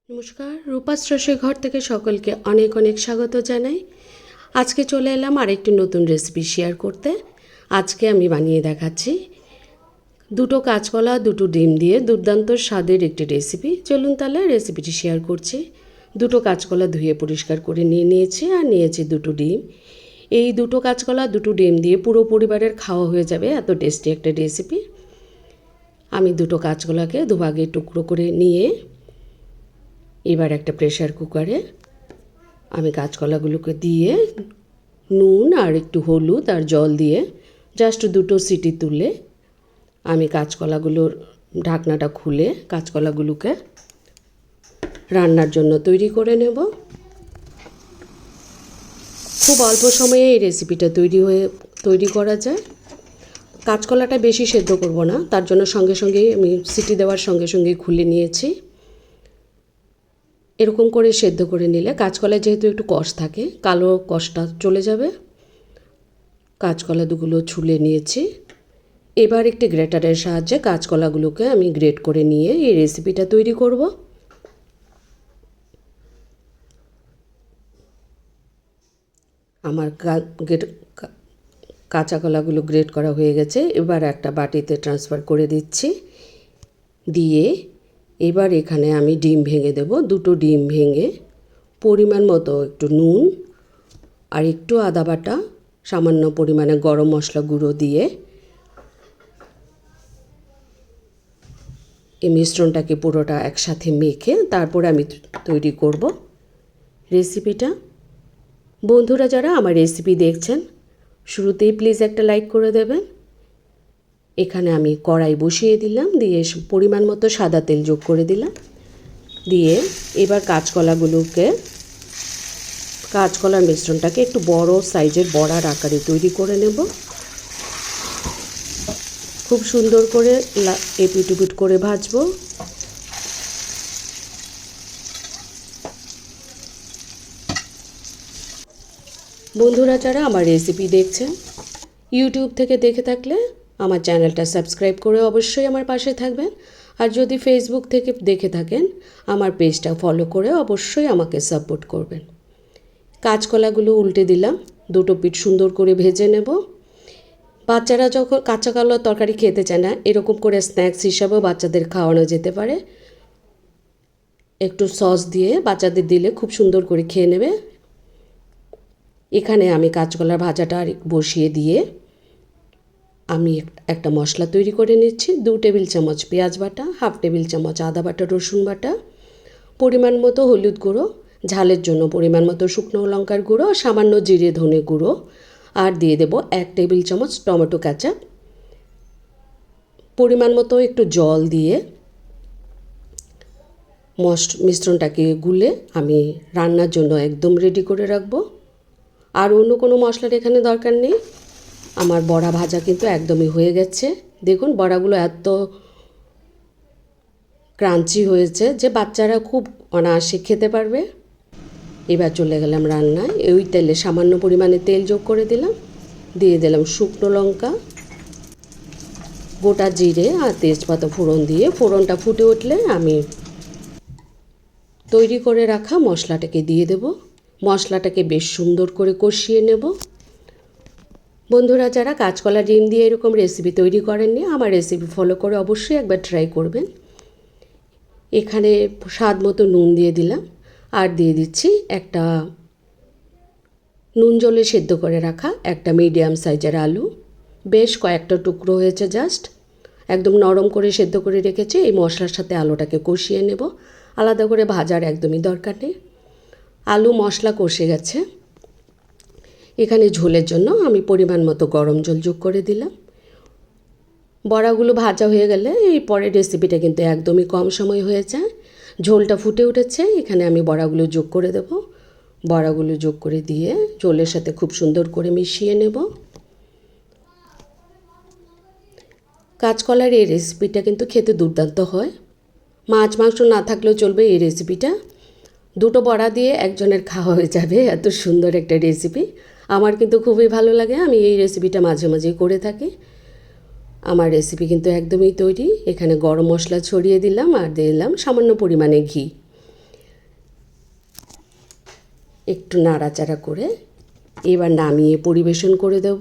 নমস্কার, রূপাস রসের ঘর থেকে সকলকে অনেক অনেক স্বাগত জানাই। আজকে চলে এলাম আরেকটি নতুন রেসিপি শেয়ার করতে। আজকে আমি বানিয়ে দেখাচ্ছি দুটো কাঁচকলা দুটো ডিম দিয়ে দুর্দান্ত স্বাদের একটি রেসিপি। চলুন তাহলে রেসিপিটি শেয়ার করছি। দুটো কাঁচকলা ধুয়ে পরিষ্কার করে নিয়েছি আর নিয়েছি দুটো ডিম। এই দুটো কাঁচকলা দুটো ডিম দিয়ে পুরো পরিবারের খাওয়া হয়ে যাবে, এত টেস্টি একটা রেসিপি। আমি দুটো কাঁচকলাকে দুভাগে টুকরো করে নিয়ে এবার একটা প্রেসার কুকারে আমি কাঁচকলাগুলোকে দিয়ে নুন আর একটু হলুদ আর জল দিয়ে জাস্ট দুটো সিটি তুলে আমি কাঁচকলাগুলোর ঢাকনাটা খুলে কাঁচকলাগুলোকে রান্নার জন্য তৈরি করে নেব। খুব অল্প সময়ে এই রেসিপিটা তৈরি করা যায়। কাঁচকলাটা বেশি সেদ্ধ করব না, তার জন্য সঙ্গে সঙ্গেই আমি সিটি দেওয়ার সঙ্গে সঙ্গেই খুলে নিয়েছি। এরকম করে সেদ্ধ করে নিলে কাঁচকলায় যেহেতু একটু কষ থাকে, কালো কষটা চলে যাবে। কাঁচকলা দুগুলো ছুলে নিয়েছি। এবার একটি গ্রেটারের সাহায্যে কাঁচকলাগুলোকে আমি গ্রেট করে নিয়ে এই রেসিপিটা তৈরি করব। আমার কাঁচা কলাগুলো গ্রেট করা হয়ে গেছে। এবার একটা বাটিতে ট্রান্সফার করে দিচ্ছি। দিয়ে এবার এখানে আমি ডিম ভেঙে দেব। দুটো ডিম ভেঙে পরিমাণ মতো একটু নুন আর একটু আদা বাটা, সামান্য পরিমাণে গরম মশলা গুঁড়ো দিয়ে এই মিশ্রণটাকে পুরোটা একসাথে মেখে তারপরে আমি তৈরি করব রেসিপিটা। বন্ধুরা যারা আমার রেসিপি দেখছেন, শুরুতেই প্লিজ একটা লাইক করে দেবেন। এখানে আমি কড়াই বসিয়ে দিলাম, দিয়ে পরিমাণ মতো সাদা তেল যোগ করে দিলাম। দিয়ে এবার কাঁচকলার মিশ্রণটাকে একটু বড় সাইজের বড়ার আকারে তৈরি করে নেব। খুব সুন্দর করে এপিট উপিট করে ভাজবো। বন্ধুরা যারা আমার রেসিপি দেখছেন, ইউটিউব থেকে দেখে থাকলে আমার চ্যানেলটা সাবস্ক্রাইব করে অবশ্যই আমার পাশে থাকবেন। আর যদি ফেসবুক থেকে দেখে থাকেন, আমার পেজটা ফলো করে অবশ্যই আমাকে সাপোর্ট করবেন। কাঁচকলাগুলো উল্টে দিলাম, দুটো পিঠ সুন্দর করে ভেজে নেব। বাচ্চারা যখন কাঁচা কলার তরকারি খেতে চায় না, এরকম করে স্ন্যাক্স হিসাবেও বাচ্চাদের খাওয়ানো যেতে পারে। একটু সস দিয়ে বাচ্চাদের দিলে খুব সুন্দর করে খেয়ে নেবে। এখানে আমি কাঁচকলার ভাজাটা বসিয়ে দিয়ে আমি একটা মশলা তৈরি করে নিচ্ছি। 2 টেবিল চামচ পেঁয়াজ বাটা, হাফ টেবিল চামচ আদা বাটা, রসুন বাটা, পরিমাণ মতো হলুদ গুঁড়ো, ঝালের জন্য পরিমাণ মতো শুকনো লঙ্কার গুঁড়ো, সামান্য জিরে ধনে গুঁড়ো, আর দিয়ে দেব 1 টেবিল চামচ টমেটো কেচাপ। পরিমাণ মতো একটু জল দিয়ে মিশ্রণটাকে গুলে আমি রান্নার জন্য একদম রেডি করে রাখবো। আর অন্য কোনো মশলার এখানে দরকার নেই। আমার বড়া ভাজা কিন্তু একদমই হয়ে গেছে। দেখুন বড়াগুলো এত ক্রাঞ্চি হয়েছে যে বাচ্চারা খুব অনায়াসে খেতে পারবে। এবার চলে গেলাম রান্নায়। ওই তেলে সামান্য পরিমাণে তেল যোগ করে দিলাম, দিয়ে দিলাম শুকনো লঙ্কা, গোটা জিরে আর তেজপাতা ফোড়ন দিয়ে ফোড়নটা ফুটে উঠলে আমি তৈরি করে রাখা মশলাটাকে দিয়ে দেব। মশলাটাকে বেশ সুন্দর করে কষিয়ে নেব। বন্ধুরা যারা কাঁচকলা ডিম দিয়ে এরকম রেসিপি তৈরি করেননি, আমার রেসিপি ফলো করে অবশ্যই একবার ট্রাই করবেন। এখানে স্বাদ মতো নুন দিয়ে দিলাম, আর দিয়ে দিচ্ছি একটা নুন জলে সেদ্ধ করে রাখা একটা মিডিয়াম সাইজের আলু। বেশ কয়েকটা টুকরো হয়েছে, জাস্ট একদম নরম করে সেদ্ধ করে রেখেছি। এই মশলার সাথে আলুটাকে কষিয়ে নেব, আলাদা করে ভাজার একদমই দরকার নেই। আলু মশলা কষে গেছে। এখানে ঝোলের জন্য আমি পরিমাণ মতো গরম জল যোগ করে দিলাম। বড়াগুলো ভাজা হয়ে গেলে এই পরের রেসিপিটা কিন্তু একদমই কম সময় হয়ে যায়। ঝোলটা ফুটে উঠেছে, এখানে আমি বড়াগুলো যোগ করে দেব। বড়াগুলো যোগ করে দিয়ে ঝোলের সাথে খুব সুন্দর করে মিশিয়ে নেব। কাঁচকলার এই রেসিপিটা কিন্তু খেতে দুর্দান্ত হয়। মাছ মাংস না থাকলেও চলবে এই রেসিপিটা। দুটো বড়া দিয়ে একজনের খাওয়া হয়ে যাবে, এত সুন্দর একটা রেসিপি। আমার কিন্তু খুবই ভালো লাগে, আমি এই রেসিপিটা মাঝে মাঝেই করে থাকি। আমার রেসিপি কিন্তু একদমই তৈরি। এখানে গরম মশলা ছড়িয়ে দিলাম আর দিলাম সামান্য পরিমাণে ঘি। একটু নাড়াচাড়া করে এবার নামিয়ে পরিবেশন করে দেব।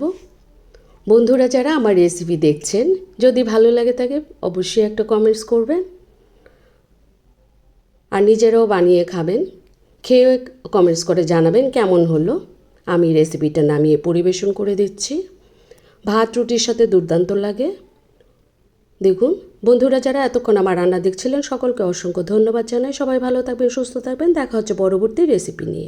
বন্ধুরা যারা আমার রেসিপি দেখছেন, যদি ভালো লাগে থাকে অবশ্যই একটা কমেন্টস করবেন, আর নিজেরাও বানিয়ে খাবেন। খেয়ে কমেন্টস করে জানাবেন কেমন হলো। আমি রেসিপিটা নামিয়ে পরিবেশন করে দিচ্ছি। ভাত রুটির সাথে দুর্দান্ত লাগে। দেখুন বন্ধুরা যারা এতক্ষণ আমার রান্না দেখছিলেন সকলকে অসংখ্য ধন্যবাদ জানাই। সবাই ভালো থাকবেন, সুস্থ থাকবেন। দেখা হচ্ছে পরবর্তী রেসিপি নিয়ে।